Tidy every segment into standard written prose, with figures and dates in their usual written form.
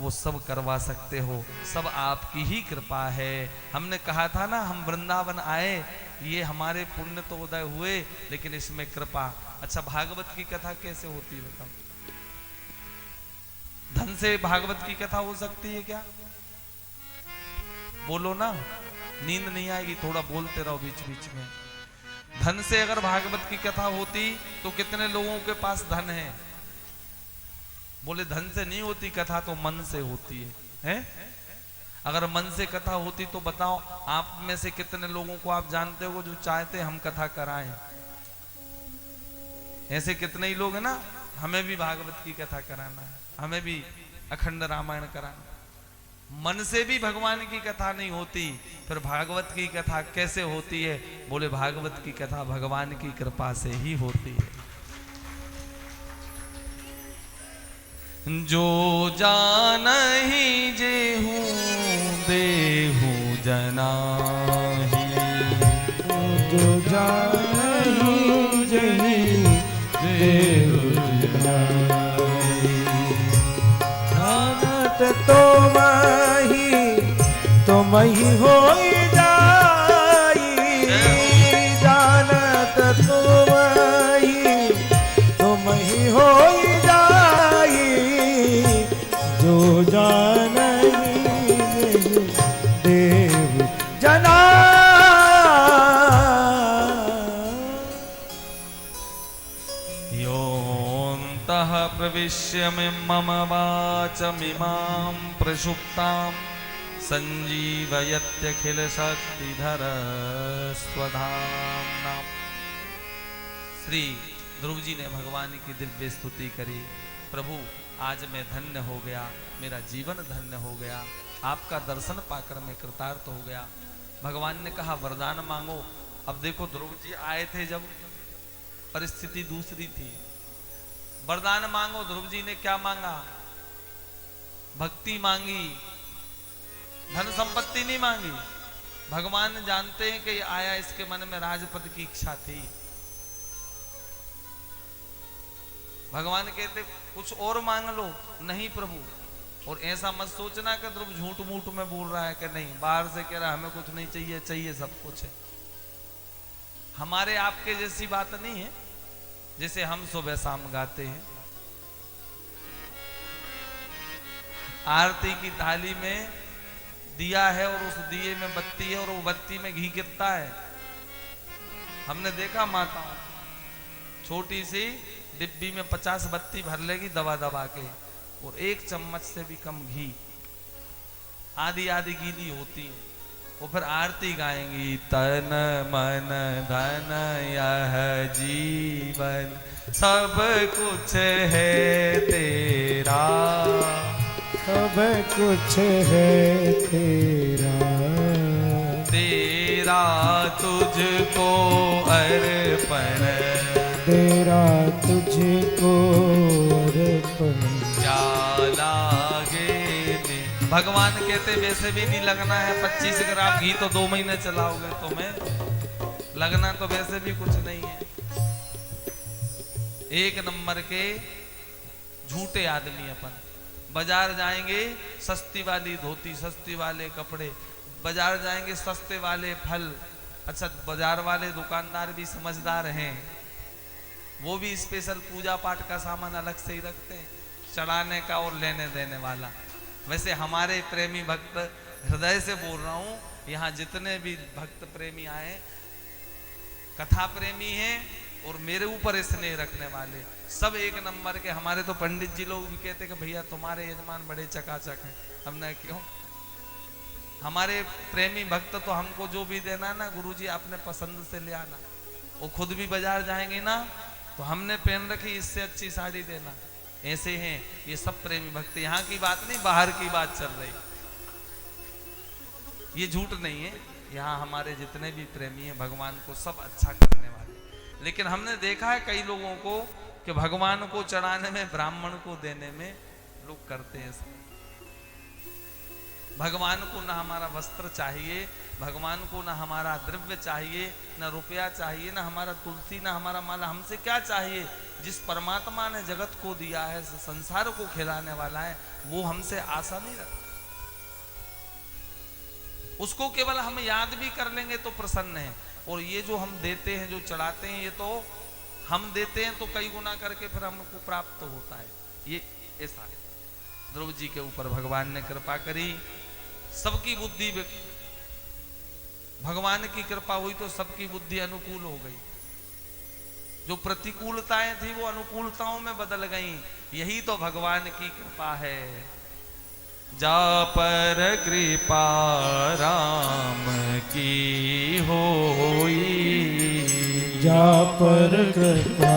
वो सब करवा सकते हो, सब आपकी ही कृपा है। हमने कहा था ना, हम वृंदावन आए, ये हमारे पुण्य तो उदय हुए, लेकिन इसमें कृपा। अच्छा, भागवत की कथा कैसे होती है बताओ? धन से भागवत की कथा हो सकती है क्या? बोलो ना, नींद नहीं आएगी, थोड़ा बोलते रहो बीच बीच में। धन से अगर भागवत की कथा होती तो कितने लोगों के पास धन है? बोले धन से नहीं होती कथा, तो मन से होती है? अगर मन से कथा होती तो बताओ, आप में से कितने लोगों को आप जानते हो जो चाहते हम कथा कराएं? ऐसे कितने ही लोग हैं ना, हमें भी भागवत की कथा कराना है, हमें भी अखंड रामायण कराना। मन से भी भगवान की कथा नहीं होती, फिर भागवत की कथा कैसे होती है? बोले भागवत की कथा भगवान की कृपा से ही होती है। जो जानहि जेहू देहू जनाहि, जो जानहि जेहू देहू जनाहि, जानत तुमहि होई जाई, जानत तुमहि होई जाई, जो जानहि देहु जना। योऽन्तः प्रविश्य मम वाचमिमां प्रसुप्तां संजीवयत्यखिल शक्तिधर स्वधाम्ना। श्री ध्रुव जी ने भगवान की दिव्य स्तुति करी। प्रभु, आज मैं धन्य हो गया, मेरा जीवन धन्य हो गया, आपका दर्शन पाकर मैं कृतार्थ हो गया। भगवान ने कहा वरदान मांगो। अब देखो, ध्रुव जी आए थे जब परिस्थिति दूसरी थी। वरदान मांगो, ध्रुव जी ने क्या मांगा? भक्ति मांगी, धन संपत्ति नहीं मांगी। भगवान जानते हैं कि ये आया, इसके मन में राजपद की इच्छा थी। भगवान कहते कुछ और मांग लो। नहीं प्रभु, और ऐसा मत सोचना कि ध्रुव झूठ मूठ में बोल रहा है कि नहीं, बाहर से कह रहा है हमें कुछ नहीं चाहिए, चाहिए सब कुछ है। हमारे आपके जैसी बात नहीं है। जैसे हम सुबह शाम गाते हैं, आरती की थाली में दिया है और उस दिए में बत्ती है और वो बत्ती में घी गिरता है। हमने देखा माताओं, छोटी सी डिब्बी में 50 बत्ती भर लेगी दबा दबा के, और 1 चम्मच से भी कम घी, आधी आधी गीली होती है। वो फिर आरती गाएंगी, तन मन धन यह जीवन सब कुछ है तेरा, सब कुछ है तेरा, तेरा तुझको अर्पण, तेरा तुझको अर्पण, क्या लागे। भगवान कहते वैसे भी नहीं लगना है, 25 ग्राम घी तो 2 महीने चलाओगे, तुम्हें लगना तो वैसे भी कुछ नहीं है। एक नंबर के झूठे आदमी अपन। बाजार जाएंगे सस्ती वाली धोती, सस्ती वाले कपड़े, बाजार जाएंगे सस्ते वाले फल। अच्छा, बाजार वाले दुकानदार भी समझदार हैं, वो भी स्पेशल पूजा पाठ का सामान अलग से ही रखते हैं, चढ़ाने का और लेने देने वाला। वैसे हमारे प्रेमी भक्त, हृदय से बोल रहा हूं, यहाँ जितने भी भक्त प्रेमी आए, कथा प्रेमी हैं और मेरे ऊपर स्नेह रखने वाले, सब एक नंबर के। हमारे तो पंडित जी लोग भी कहते कि भैया तुम्हारे यजमान बड़े चकाचक हैं। हमने क्यों, हमारे प्रेमी भक्त तो हमको जो भी देना ना गुरुजी अपने पसंद से ले आना। वो खुद भी बाजार जाएंगे ना तो हमने पहन रखी, इससे अच्छी साड़ी देना। ऐसे हैं ये सब प्रेमी भक्त। यहाँ की बात नहीं, बाहर की बात चल रही, ये झूठ नहीं है। यहाँ हमारे जितने भी प्रेमी हैं भगवान को सब अच्छा करने वाले। लेकिन हमने देखा है कई लोगों को कि भगवान को चढ़ाने में, ब्राह्मण को देने में लोग करते हैं सब। भगवान को ना हमारा वस्त्र चाहिए, भगवान को ना हमारा द्रव्य चाहिए, ना रुपया चाहिए, ना हमारा तुलसी, ना हमारा माला। हमसे क्या चाहिए? जिस परमात्मा ने जगत को दिया है, संसार को खिलाने वाला है, वो हमसे आशा नहीं रखता। उसको केवल हम याद भी कर लेंगे तो प्रसन्न है। और ये जो हम देते हैं, जो चढ़ाते हैं, ये तो हम देते हैं तो कई गुना करके फिर हमको प्राप्त होता है। ये ऐसा है। ध्रुव जी के ऊपर भगवान ने कृपा करी, सबकी बुद्धि, भगवान की कृपा हुई तो सबकी बुद्धि अनुकूल हो गई। जो प्रतिकूलताएं थी वो अनुकूलताओं में बदल गईं। यही तो भगवान की कृपा है। जा पर कृपा राम की होई, जा पर कृपा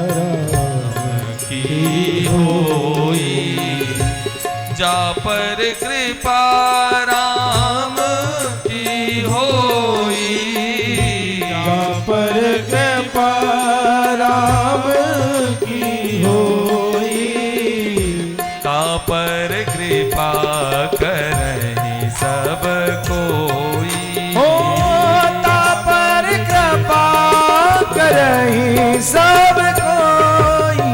राम की होई, जा पर कृपा राम की होई, जा पर कृपा राम की होई, का पर कृपा करहि सब कोई, हो ता पर कृपा करहि सब कोई।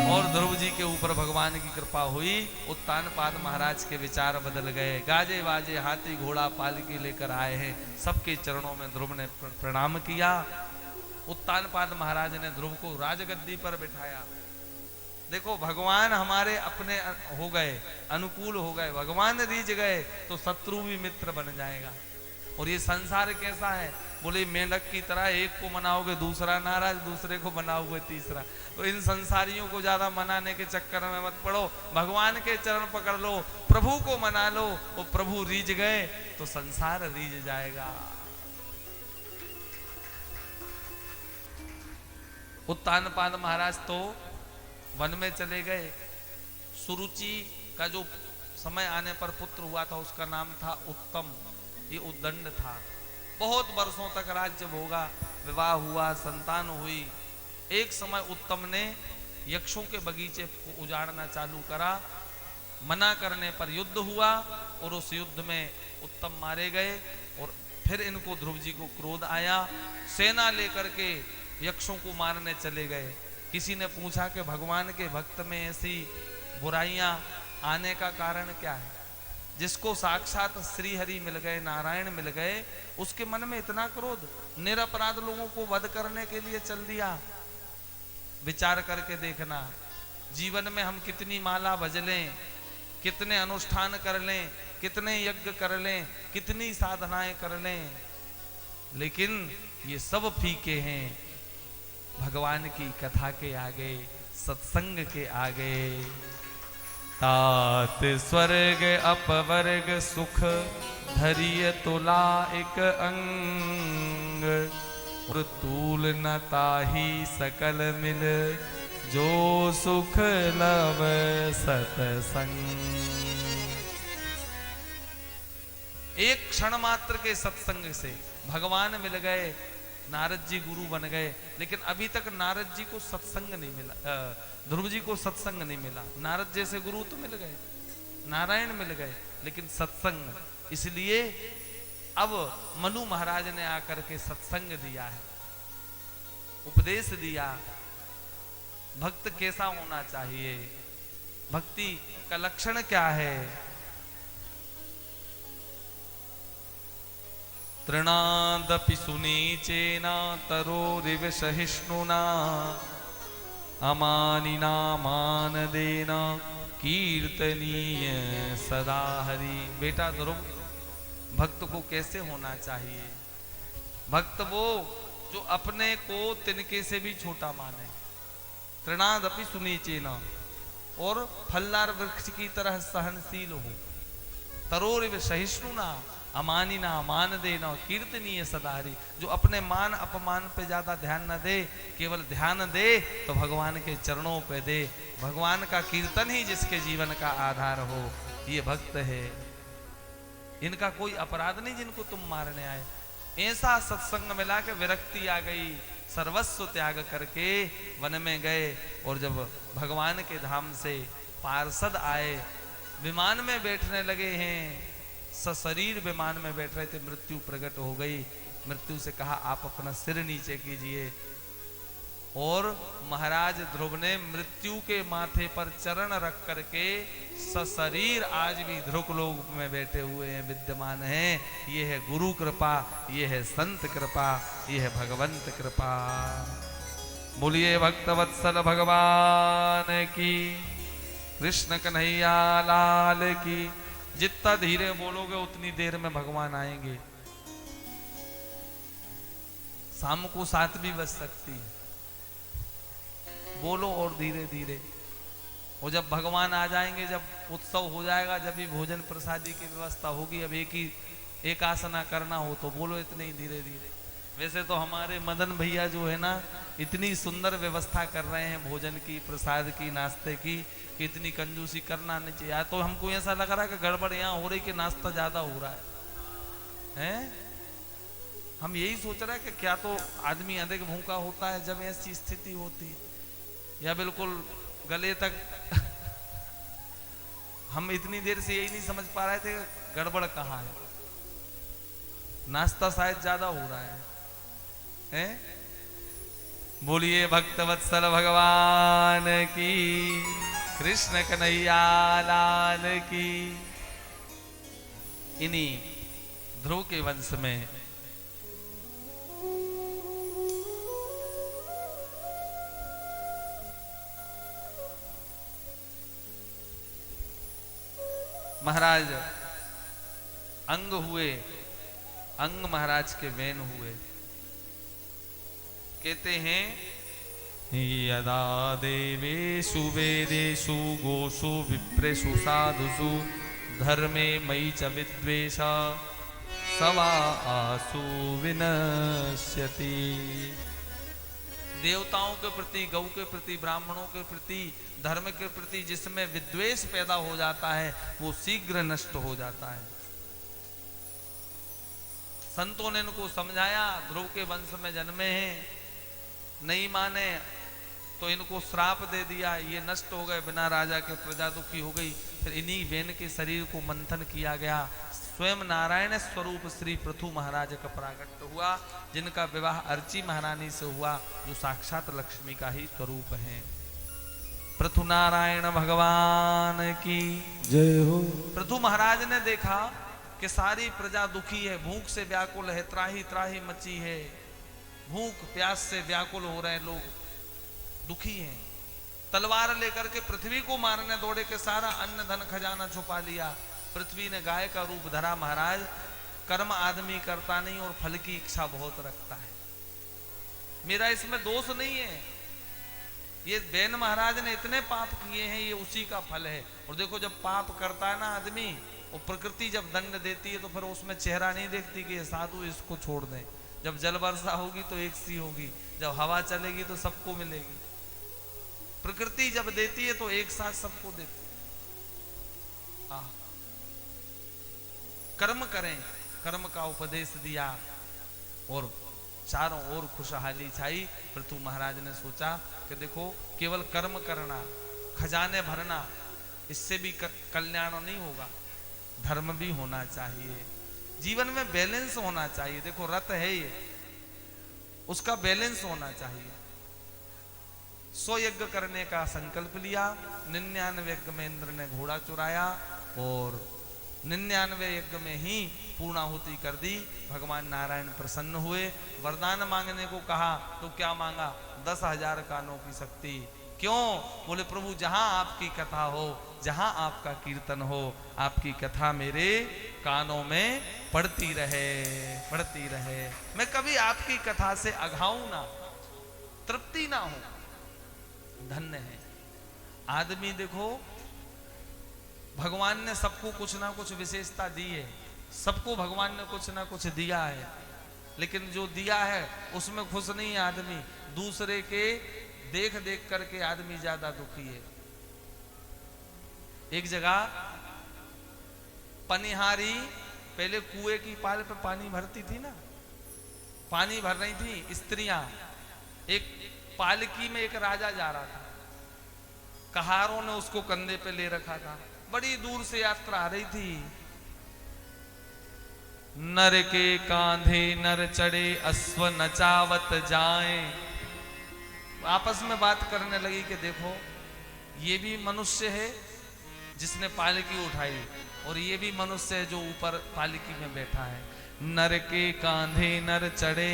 और ध्रुव जी के ऊपर भगवान की कृपा हुई। उत्तानपाद महाराज के विचार बदल गए। गाजे बाजे हाथी घोड़ा पालकी लेकर आए हैं। सबके चरणों में ध्रुव ने प्रणाम किया। उत्तानपाद महाराज ने ध्रुव को राजगद्दी पर बिठाया। देखो, भगवान हमारे अपने हो गए, अनुकूल हो गए, भगवान रीझ गए तो शत्रु भी मित्र बन जाएगा। और ये संसार कैसा है, बोले मेंढक की तरह, एक को मनाओगे दूसरा नाराज, दूसरे को मनाओगे तीसरा। तो इन संसारियों को ज्यादा मनाने के चक्कर में मत पड़ो, भगवान के चरण पकड़ लो, प्रभु को मना लो। वो प्रभु रीझ गए तो संसार रीझ जाएगा। उत्तानपाद महाराज तो वन में चले गए। सुरुचि का जो समय आने पर पुत्र हुआ था उसका नाम था उत्तम। ये उद्दंड था। बहुत वर्षों तक राज्य भोगा, विवाह हुआ, संतान हुई। एक समय उत्तम ने यक्षों के बगीचे को उजाड़ना चालू करा। मना करने पर युद्ध हुआ और उस युद्ध में उत्तम मारे गए। और फिर इनको ध्रुव जी को क्रोध आया, सेना लेकर के यक्षों को मारने चले गए। किसी ने पूछा कि भगवान के भक्त में ऐसी बुराइयां आने का कारण क्या है? जिसको साक्षात श्री हरि मिल गए, नारायण मिल गए, उसके मन में इतना क्रोध, निरपराध लोगों को वध करने के लिए चल दिया। विचार करके देखना, जीवन में हम कितनी माला भज लें, कितने अनुष्ठान कर लें, कितने यज्ञ कर लें, कितनी साधनाएं कर लें, लेकिन ये सब फीके हैं भगवान की कथा के आगे, सत्संग के आगे। तात स्वर्ग अपवर्ग सुख धरिय तुला एक अंग, और तूल न ताही सकल मिल जो सुख लव सतसंग। एक क्षण मात्र के सत्संग से भगवान मिल गए, नारद जी गुरु बन गए। लेकिन अभी तक नारद जी को सत्संग नहीं मिला, ध्रुव जी को सत्संग नहीं मिला। नारद जैसे गुरु तो मिल गए, नारायण मिल गए, लेकिन सत्संग। इसलिए अब मनु महाराज ने आकर के सत्संग दिया है, उपदेश दिया। भक्त कैसा होना चाहिए, भक्ति का लक्षण क्या है? तृणादपि सुनीचेना तरोरिव सहिष्णुना, अमानिना मानदेना कीर्तनीय सदा हरि। बेटा ध्रुव, भक्त को कैसे होना चाहिए? भक्त वो जो अपने को तिनके से भी छोटा माने। तृणादपि सुनीचेना, और फलदार वृक्ष की तरह सहनशील हो। तरोरिव सहिष्णुना, अमानिना मान देना, कीर्तनीय सदा हरि। जो अपने मान अपमान पे ज्यादा ध्यान न दे, केवल ध्यान दे तो भगवान के चरणों पे दे। भगवान का कीर्तन ही जिसके जीवन का आधार हो, ये भक्त है। इनका कोई अपराध नहीं जिनको तुम मारने आए। ऐसा सत्संग मिला के विरक्ति आ गई, सर्वस्व त्याग करके वन में गए। और जब भगवान के धाम से पार्षद आए, विमान में बैठने लगे हैं, सशरीर विमान में बैठ रहे थे, मृत्यु प्रकट हो गई। मृत्यु से कहा आप अपना सिर नीचे कीजिए। और महाराज ध्रुव ने मृत्यु के माथे पर चरण रख करके सशरीर आज भी ध्रुव लोक में बैठे हुए हैं, विद्यमान हैं। ये है गुरु कृपा, ये है संत कृपा, ये है भगवंत कृपा। बोलिए भक्तवत्सल भगवान की, कृष्ण कन्हैया लाल की। जितना धीरे बोलोगे उतनी देर में भगवान आएंगे। शाम को 7 भी बज सकती है, बोलो और धीरे धीरे। और जब भगवान आ जाएंगे, जब उत्सव हो जाएगा, जब भी भोजन प्रसादी की व्यवस्था होगी, अब एक आसना करना हो तो बोलो इतने ही धीरे धीरे। वैसे तो हमारे मदन भैया जो है ना, इतनी सुंदर व्यवस्था कर रहे हैं भोजन की, प्रसाद की, नाश्ते की, कि इतनी कंजूसी करना नहीं चाहिए। तो हमको ऐसा लग रहा है कि गड़बड़ यहाँ हो रही, कि नाश्ता ज्यादा हो रहा है? हम यही सोच रहे हैं कि क्या तो आदमी अधिक भूखा होता है जब ऐसी स्थिति होती है, या बिल्कुल गले तक हम इतनी देर से यही नहीं समझ पा रहे थे गड़बड़ कहाँ है। नाश्ता शायद ज्यादा हो रहा है? बोलिए भक्तवत्सल भगवान की, कृष्ण कन्हैया लाल की। इन्हीं ध्रुव के वंश में महाराज अंग हुए, अंग महाराज के वेन हुए। कहते हैं यदा देवेषु वेदेषु गोषु विप्रेषु साधुषु धर्मे मयि च विद्वेषा सवा आसु विनश्यति। देवताओं के प्रति, गौ के प्रति, ब्राह्मणों के प्रति, धर्म के प्रति जिसमें विद्वेष पैदा हो जाता है, वो शीघ्र नष्ट हो जाता है। संतों ने इनको समझाया, ध्रुव के वंश में जन्मे हैं, नहीं माने तो इनको श्राप दे दिया, ये नष्ट हो गए, बिना राजा के प्रजा दुखी हो गई। फिर इन्हीं वेन के शरीर को मंथन किया गया। स्वयं नारायण स्वरूप श्री पृथु महाराज का प्राकट हुआ, जिनका विवाह अर्ची महारानी से हुआ, जो साक्षात लक्ष्मी का ही स्वरूप है। पृथु नारायण भगवान की जय हो। पृथु महाराज ने देखा कि सारी प्रजा दुखी है, भूख से व्याकुल है, त्राही त्राही मची है, भूख प्यास से व्याकुल हो रहे लोग, दुखी हैं। तलवार लेकर के पृथ्वी को मारने दौड़े के सारा अन्न धन खजाना छुपा लिया। पृथ्वी ने गाय का रूप धरा। महाराज कर्म आदमी करता नहीं और फल की इच्छा बहुत रखता है, मेरा इसमें दोष नहीं है। ये बैन महाराज ने इतने पाप किए हैं, ये उसी का फल है। और देखो जब पाप करता है ना आदमी, और प्रकृति जब दंड देती है तो फिर उसमें चेहरा नहीं देखती कि ये साधु इसको छोड़ दें। जब जल वर्षा होगी तो एक सी होगी, जब हवा चलेगी तो सबको मिलेगी। प्रकृति जब देती है तो एक साथ सबको देती है। कर्म करें, कर्म का उपदेश दिया और चारों ओर खुशहाली छाई। पृथु महाराज ने सोचा कि देखो केवल कर्म करना, खजाने भरना, इससे भी कल्याण नहीं होगा, धर्म भी होना चाहिए, जीवन में बैलेंस होना चाहिए। देखो रथ है ये, उसका बैलेंस होना चाहिए। 100 यज्ञ करने का संकल्प लिया। 99 यज्ञ में इंद्र ने घोड़ा चुराया और 99 यज्ञ में ही पूर्णाहुति कर दी। भगवान नारायण प्रसन्न हुए, वरदान मांगने को कहा तो क्या मांगा? 10,000 कानों की शक्ति। क्यों? बोले प्रभु जहां आपकी कथा हो, जहां आपका कीर्तन हो, आपकी कथा मेरे कानों में पड़ती रहे, पड़ती रहे। मैं कभी आपकी कथा से अघाऊं ना, तृप्ति ना हो। धन्य है आदमी। देखो भगवान ने सबको कुछ ना कुछ विशेषता दी है, सबको भगवान ने कुछ ना कुछ दिया है, लेकिन जो दिया है उसमें खुश नहीं है आदमी। दूसरे के देख देख करके आदमी ज्यादा दुखी है। एक जगह पनिहारी पहले कुएं की पाल पे पानी भरती थी ना, पानी भर रही थी स्त्रियां। एक पालकी में एक राजा जा रहा था, कहारों ने उसको कंधे पे ले रखा था, बड़ी दूर से यात्रा आ रही थी। नर के कांधे नर चढ़े, अश्व नचावत जाए, आपस में बात करने लगी कि देखो ये भी मनुष्य है जिसने पालकी उठाई, और ये भी मनुष्य है जो ऊपर पालकी में बैठा है। नर के कांधे नर चढ़े,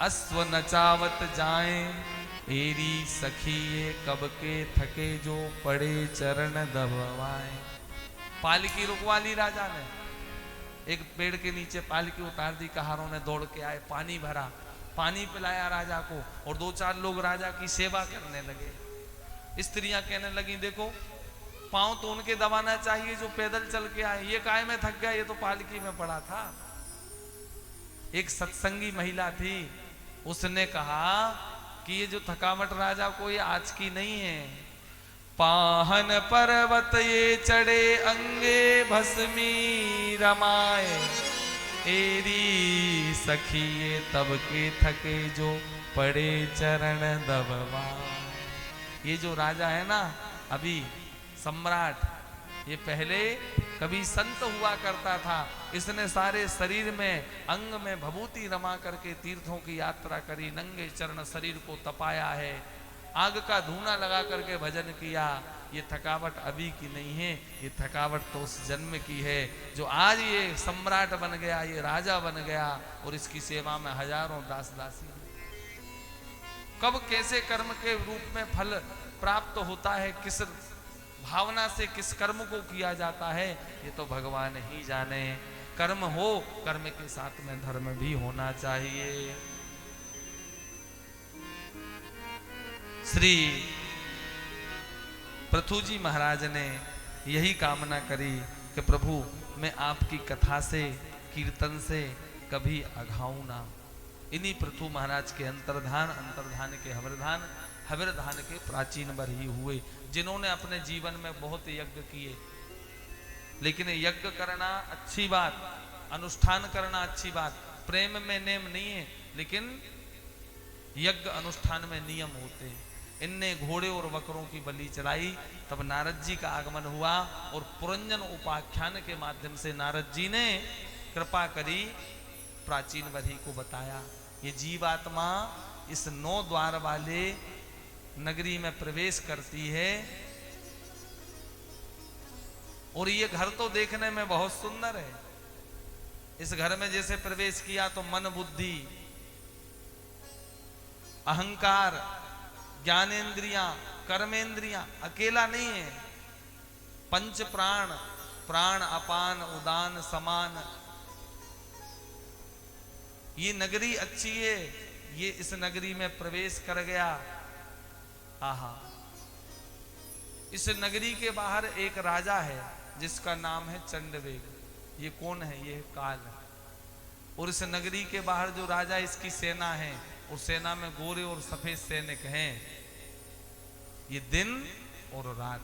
अश्व नचावत जाए, एरी सखी ये कब के थके, जो पड़े चरण दबवाए। पालकी रुकवा ली राजा ने, एक पेड़ के नीचे पालकी उतार दी, कहारों ने दौड़ के आए, पानी भरा, पानी पिलाया राजा को, और 2-4 लोग राजा की सेवा करने लगे। स्त्रियां कहने लगी देखो पांव तो उनके दबाना चाहिए जो पैदल चल के आए, ये काय में थक गया, ये तो पालकी में पड़ा था। एक सत्संगी महिला थी, उसने कहा कि ये जो थकावट राजा को ये आज की नहीं है। पाहन पर्वत ये चढ़े, अंगे भस्मी रमाए, एरी सखी ये तब के थके, जो पड़े चरण दबवाए। ये जो राजा है ना अभी सम्राट, ये पहले कभी संत हुआ करता था। इसने सारे शरीर में अंग में भभूति रमा करके तीर्थों की यात्रा करी, नंगे चरण शरीर को तपाया है, आग का धूना लगा करके भजन किया। ये थकावट अभी की नहीं है, ये थकावट तो उस जन्म की है जो आज ये सम्राट बन गया, ये राजा बन गया, और इसकी सेवा में हजारों दास दासी। कब कैसे कर्म के रूप में फल प्राप्त होता है, किस भावना से किस कर्म को किया जाता है, ये तो भगवान ही जाने। कर्म हो, कर्म के साथ में धर्म भी होना चाहिए। श्री पृथु जी महाराज ने यही कामना करी कि प्रभु मैं आपकी कथा से, कीर्तन से कभी अघाऊं ना। इन्हीं पृथु महाराज के अंतर्धान, अंतर्धान के हविर्धान, हविर्धान के प्राचीन वर ही हुए, जिन्होंने अपने जीवन में बहुत यज्ञ किए। लेकिन यज्ञ करना अच्छी बात, अनुष्ठान करना अच्छी बात, प्रेम में नेम नहीं है, लेकिन यज्ञ अनुष्ठान में नियम होते हैं। इनने घोड़े और बकरों की बलि चलाई, तब नारद जी का आगमन हुआ, और पुरंजन उपाख्यान के माध्यम से नारद जी ने कृपा करी, प्राचीन वरी को बताया। ये जीवात्मा इस 9 द्वार वाले नगरी में प्रवेश करती है, और ये घर तो देखने में बहुत सुंदर है। इस घर में जैसे प्रवेश किया तो मन, बुद्धि, अहंकार, ज्ञानेंद्रियां, कर्मेंद्रियां अकेला नहीं है, पंच प्राण, प्राण अपान उदान समान, ये नगरी अच्छी है। ये इस नगरी में प्रवेश कर गया, आहा। इस नगरी के बाहर एक राजा है जिसका नाम है चंडवेग। ये कौन है? ये काल। और इस नगरी के बाहर जो राजा, इसकी सेना है, उस सेना में गोरे और सफेद सैनिक हैं। ये दिन और रात,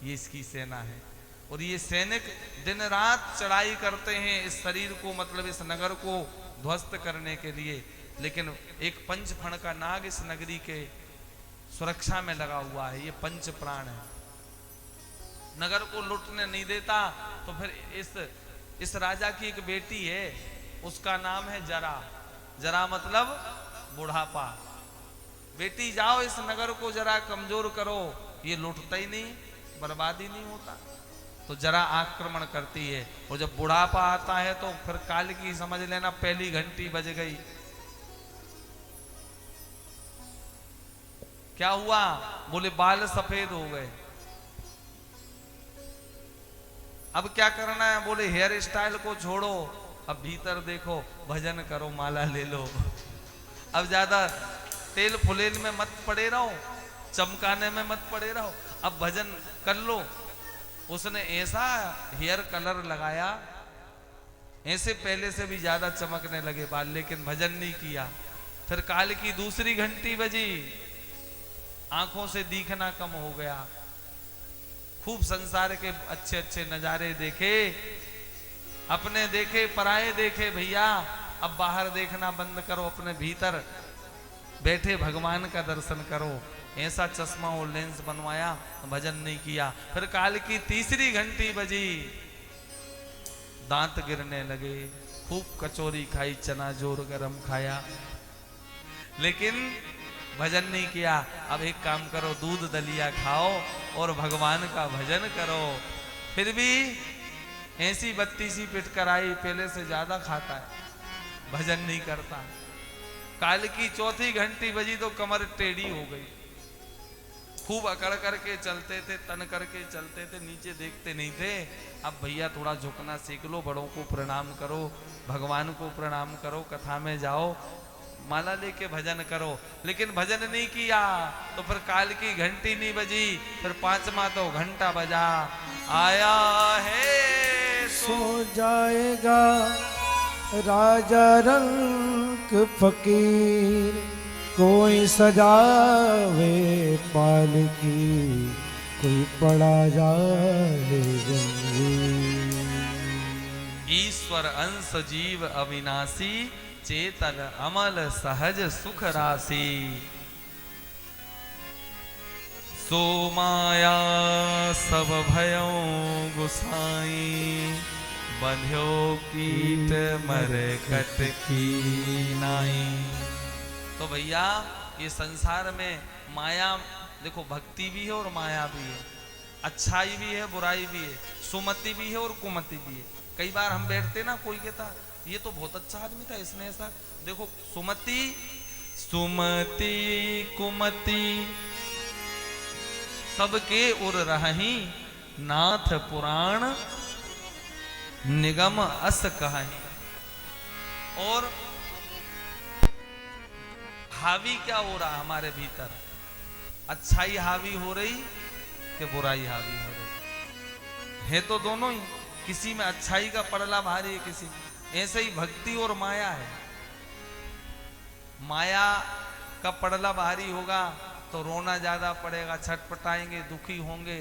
ये इसकी सेना है, और ये सैनिक दिन रात चढ़ाई करते हैं इस शरीर को, मतलब इस नगर को ध्वस्त करने के लिए। लेकिन एक पंचफण का नाग इस नगरी के सुरक्षा में लगा हुआ है, ये पंच प्राण है, नगर को लुटने नहीं देता। तो फिर इस राजा की एक बेटी है, उसका नाम है जरा। जरा मतलब बुढ़ापा। बेटी जाओ इस नगर को जरा कमजोर करो, ये लुटता ही नहीं, बर्बाद ही नहीं होता। तो जरा आक्रमण करती है, और जब बुढ़ापा आता है तो फिर काल की समझ लेना पहली घंटी बज गई। क्या हुआ? बोले बाल सफेद हो गए। अब क्या करना है? बोले हेयर स्टाइल को छोड़ो, अब भीतर देखो, भजन करो, माला ले लो। अब ज्यादा तेल फुलेल में मत पड़े रहो, चमकाने में मत पड़े रहो, अब भजन कर लो। उसने ऐसा हेयर कलर लगाया, ऐसे पहले से भी ज्यादा चमकने लगे बाल, लेकिन भजन नहीं किया। फिर काल की दूसरी घंटी बजी, आंखों से दिखना कम हो गया। खूब संसार के अच्छे अच्छे नजारे देखे, अपने देखे, पराये देखे। भैया अब बाहर देखना बंद करो, अपने भीतर बैठे भगवान का दर्शन करो। ऐसा चश्मा और लेंस बनवाया, भजन नहीं किया। फिर काल की तीसरी घंटी बजी, दांत गिरने लगे, खूब कचौरी खाई, चना जोर गरम खाया, लेकिन भजन नहीं किया, अब एक काम करो, दूध दलिया खाओ और भगवान का भजन करो। फिर भी ऐसी बत्तीसी पिट कर आई, पहले से ज्यादा खाता है, भजन नहीं करता। काल की चौथी घंटी बजी तो कमर टेढ़ी हो गई। खूब अकड़ करके चलते थे, तन करके चलते थे, नीचे देखते नहीं थे। अब भैया थोड़ा झुकना सीख लो, बड़ों को प्रणाम करो, भगवान को प्रणाम करो, कथा में जाओ, माला लेके भजन करो। लेकिन भजन नहीं किया तो फिर काल की घंटी नहीं बजी, फिर पांचवा तो घंटा बजा, आया है सो जाएगा राजा रंक फकीर, कोई सजावे पालकी, कोई पड़ा जाए जंजीर। ईश्वर अंश जीव अविनाशी, चेतन अमल सहज सुख राशि। सो माया सब भयों गुसाई, बंध्यो कीट मरे कट की नाई। तो भैया ये संसार में माया, देखो भक्ति भी है और माया भी है, अच्छाई भी है बुराई भी है, सुमति भी है और कुमति भी है। कई बार हम बैठते ना, कोई कहता ये तो बहुत अच्छा आदमी था, इसने ऐसा, देखो सुमति सुमति कुमति सबके उर रही, नाथ पुराण निगम अस कहानी। और हावी क्या हो रहा हमारे भीतर, अच्छाई हावी हो रही कि बुराई हावी हो रही है? तो दोनों ही, किसी में अच्छाई का पड़ला भारी है, किसी में। ऐसे ही भक्ति और माया है। माया का पड़ला भारी होगा तो रोना ज्यादा पड़ेगा, छटपटाएंगे, दुखी होंगे,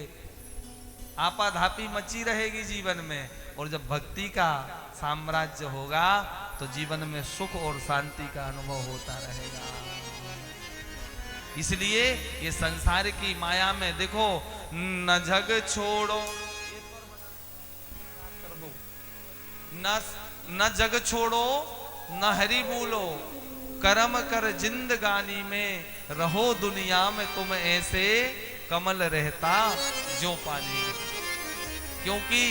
आपाधापी मची रहेगी जीवन में। और जब भक्ति का साम्राज्य होगा तो जीवन में सुख और शांति का अनुभव होता रहेगा। इसलिए ये संसार की माया में देखो, न जग छोड़ो, न जग छोड़ो न हरि बोलो, कर्म कर जिंदगानी में, रहो दुनिया में तुम ऐसे, कमल रहता जो पानी। क्योंकि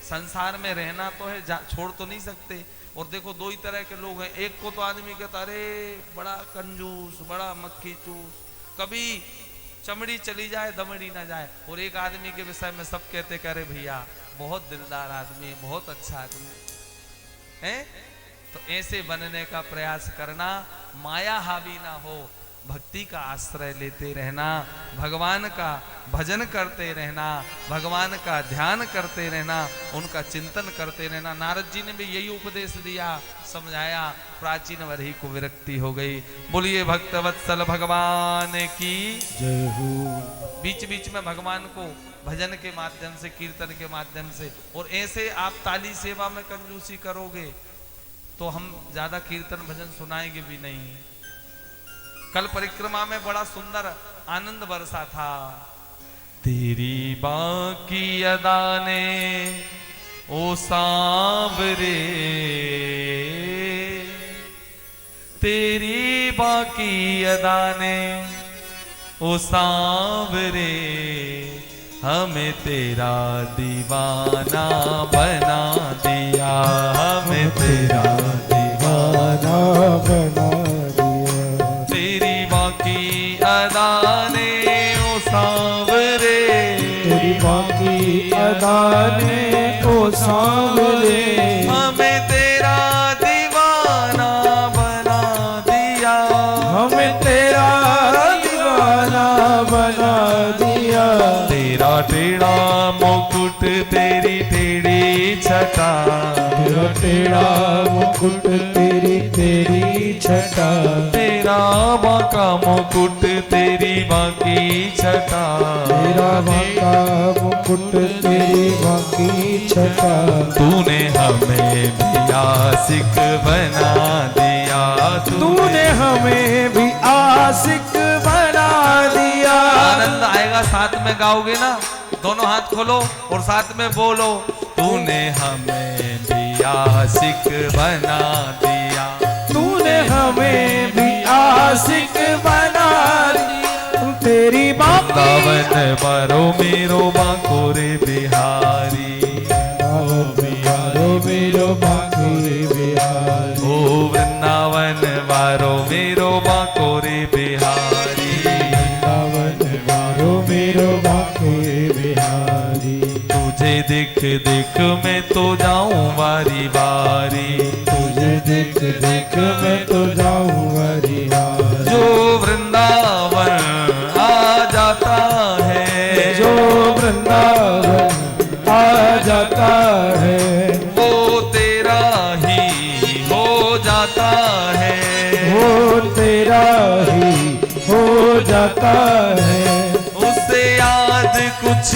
संसार में रहना तो है, छोड़ तो नहीं सकते। और देखो दो ही तरह के लोग हैं। एक को तो आदमी कहता अरे बड़ा कंजूस, बड़ा मक्खी चूस, कभी चमड़ी चली जाए दमड़ी ना जाए। और एक आदमी के विषय में सब कहते करे भैया बहुत दिलदार आदमी है, बहुत अच्छा आदमी है। तो ऐसे बनने का प्रयास करना, माया हावी ना हो, भक्ति का आश्रय लेते रहना, भगवान का भजन करते रहना, भगवान का ध्यान करते रहना, उनका चिंतन करते रहना। नारद जी ने भी यही उपदेश दिया, समझाया, प्राचीन वरही को विरक्ति हो गई। बोलिए भक्तवत्सल भगवान की जय हो। बीच बीच में भगवान को भजन के माध्यम से, कीर्तन के माध्यम से, और ऐसे आप ताली सेवा में कंजूसी करोगे तो हम ज्यादा कीर्तन भजन सुनाएंगे भी नहीं। कल परिक्रमा में बड़ा सुंदर आनंद बरसा था। तेरी बाकी अदा ने ओ सांवरे, तेरी बाकी अदा ने ओ सांवरे, हमें तेरा दीवाना बना दिया, हमें तेरा दीवाना बना अदा ने ओ सांवरे, तेरी बाकी अदा ने ओ सांवरे, हमें तेरा दीवाना बना दिया, हमें तेरा दीवाना बना दिया। तेरा टेढ़ा मुकुट, तेरी टेढ़ी छटा, तेरा टेढ़ा मुकुट, तेरी तेरी छटा, तेरा बांका मुकुट, तेरी बाकी छटा, तेरा बांका मुकुट, तेरी बाकी छटा। तूने हमें भी आशिक बना दिया, तूने हमें भी आशिक बना दिया। आनंद आएगा, साथ में गाओगे ना, दोनों हाथ खोलो और साथ में बोलो, तूने हमें भी आशिक बना दिया, तूने हमें भी आशिक आशिक बना दिया तेरी बाकी वृंदावन वारो मेरो बांको रे बिहारी बिहारो मेरो बाकी बिहारी ओ वृंदावन वारो मेरो बांको रे बिहारी वृंदावन वारो मेरो बाकी बिहारी तुझे दिख दिख मैं तो जाऊं बारी बारी तुझे देख देख मैं तो जाऊं हरी हारी जो वृंदावन आ जाता है जो वृंदावन आ जाता है वो तेरा ही हो जाता है वो तेरा ही हो जाता है उससे याद कुछ